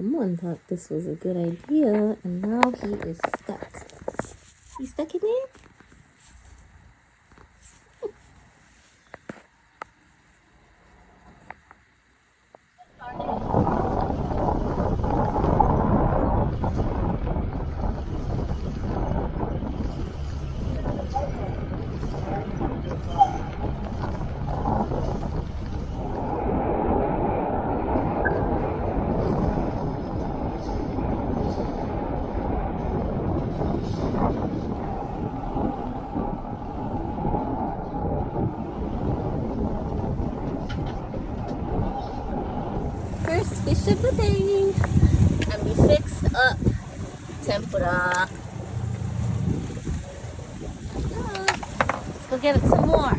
Someone thought this was a good idea, and now he is stuck. He's stuck in there? First fish of the day, and we fixed up tempura. Let's go get it some more.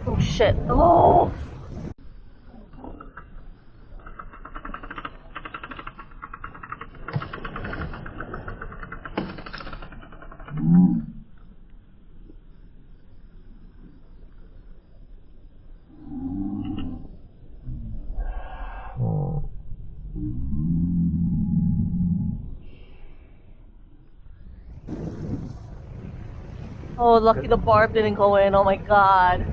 Oh shit. Oh! Oh, lucky the barb didn't go in. Oh my god.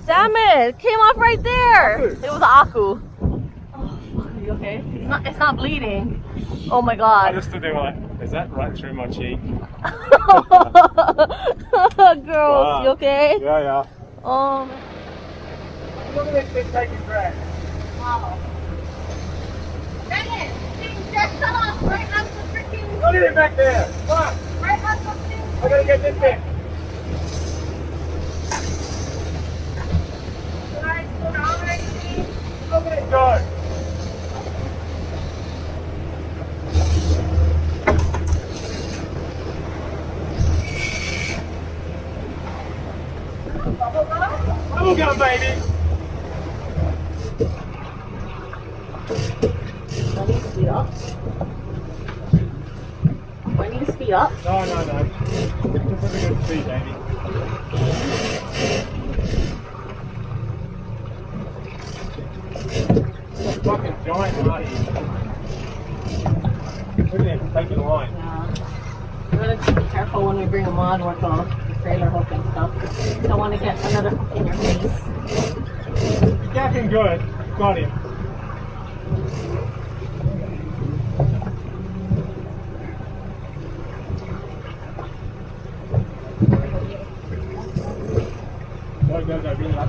Damn it! It came off right there! It was aku. Oh, fuck. Are you okay? It's not bleeding. Oh my god. I just stood there like, is that right through my cheek? Girls, Wow. you okay? Yeah. Oh. Look at this thing taking drag. Wow. Dang it! Thing just fell off right on the freaking... Look at it back there! Come on! Right on the thing. I gotta get this thing. Look at it go! Bubblegum, baby! I need to speed up. I need to speed up. No. Just a good speed, baby. It's a fucking giant Mahi. Look at him, taking the line. Yeah. We're gonna be careful when we bring them on, work on the trailer hook and stuff. Don't want to get another hook in your face. Jacking good. Got him. Go, really up.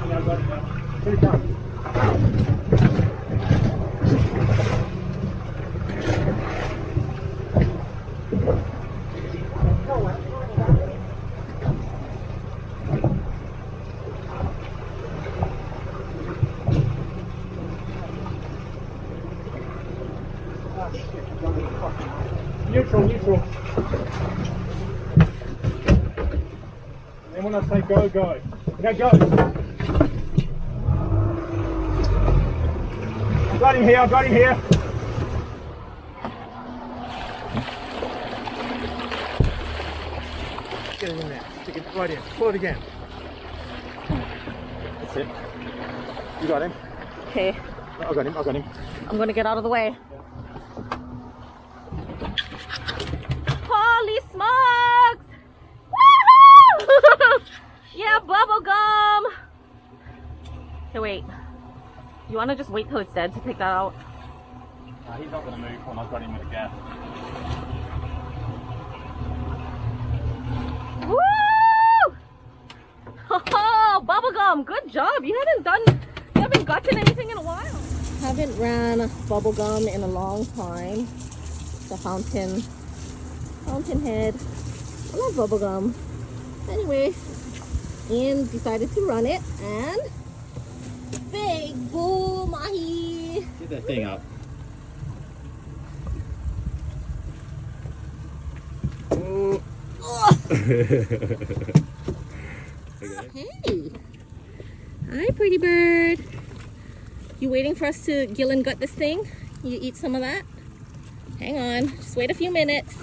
Yeah, got it now. Here it comes. Neutral. And when I say go, go. Okay, go. I've got him here. Get it in there. Stick it right in. Pull it again. That's it. You got him. Okay. I got him. I'm gonna get out of the way. Holy smokes! Woohoo! yeah, bubblegum! Okay, wait. You want to just wait till it's dead to take that out? He's not going to move when I've got him with a gaff. Woo! Oh, bubblegum, good job. You haven't gotten anything in a while. Haven't ran bubblegum in a long time. The fountain head. I love bubblegum. Anyway, Ian decided to run it, and big bull mahi. Get that thing up. Oh. Hey. Hi, pretty bird. You waiting for us to gill and gut this thing? You eat some of that? Hang on, just wait a few minutes.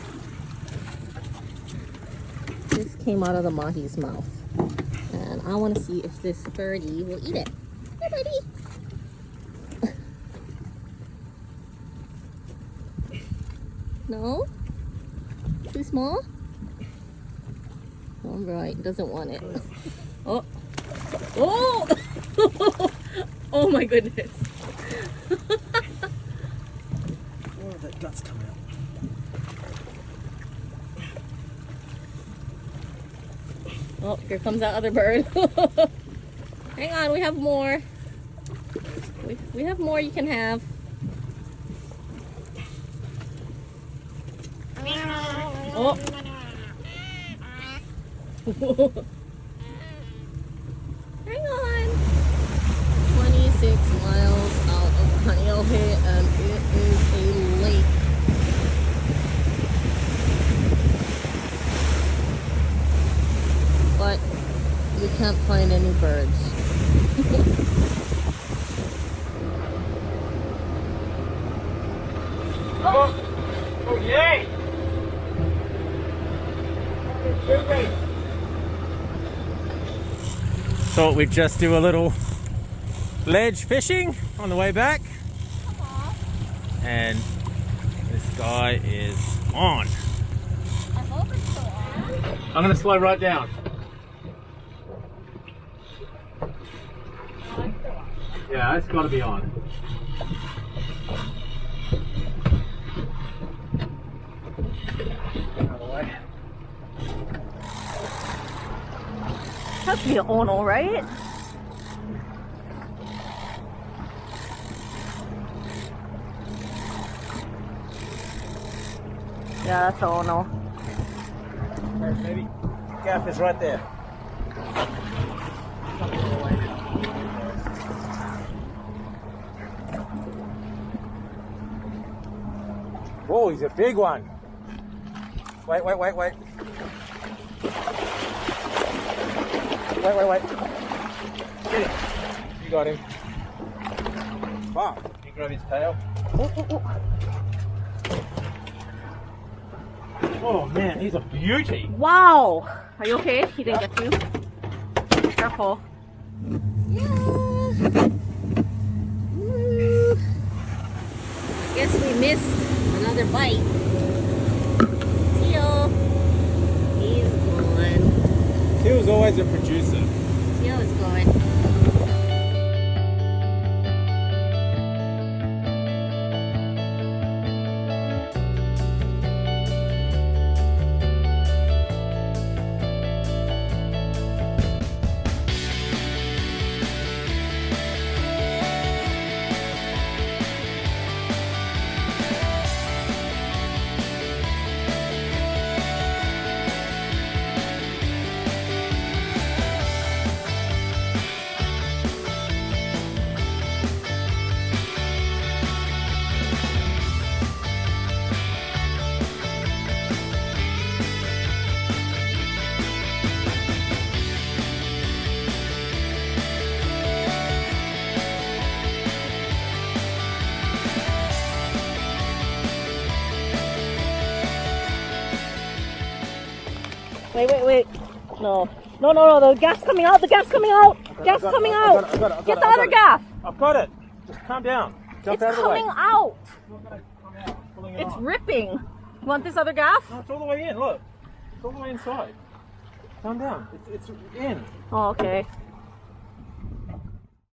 This came out of the mahi's mouth. And I want to see if this birdie will eat it. Hi, birdie. No? Too small? All right, doesn't want it. Oh! Oh! Oh my goodness! Oh, that gut's coming out. Oh, here comes that other bird. Hang on, we have more. We have more you can have. Oh! Hang on. 26 miles out of Mahi-Mahi, and it is a lake. But we can't find any birds. Oh, oh yay! Thought we'd just do a little ledge fishing on the way back. And this guy is on. I hope it's still on. I'm going to slow right down. Yeah, it's got to be on. Has to be an ono, right? Yeah, that's an ono. There's maybe gaff is right there. Whoa, he's a big one. Wait. Wait. Get it. You got him. Wow. You grab his tail. Oh man, he's a beauty. Wow! Are you okay? He didn't get you. Careful. Yeah. Woo. Guess we missed another bite. Teal. He's gone. Teal's always a producer. Teal is gone. Wait. No, the gas's coming out. The gas's coming out. Gas coming out. Get the other gas. I've got it. Just calm down. Jump It's out of the way. coming out. It's not gonna come out. Pulling it It's on. ripping. You want this other gas? No, it's all the way in. Look. It's all the way inside. Calm down. It's in. Oh, okay.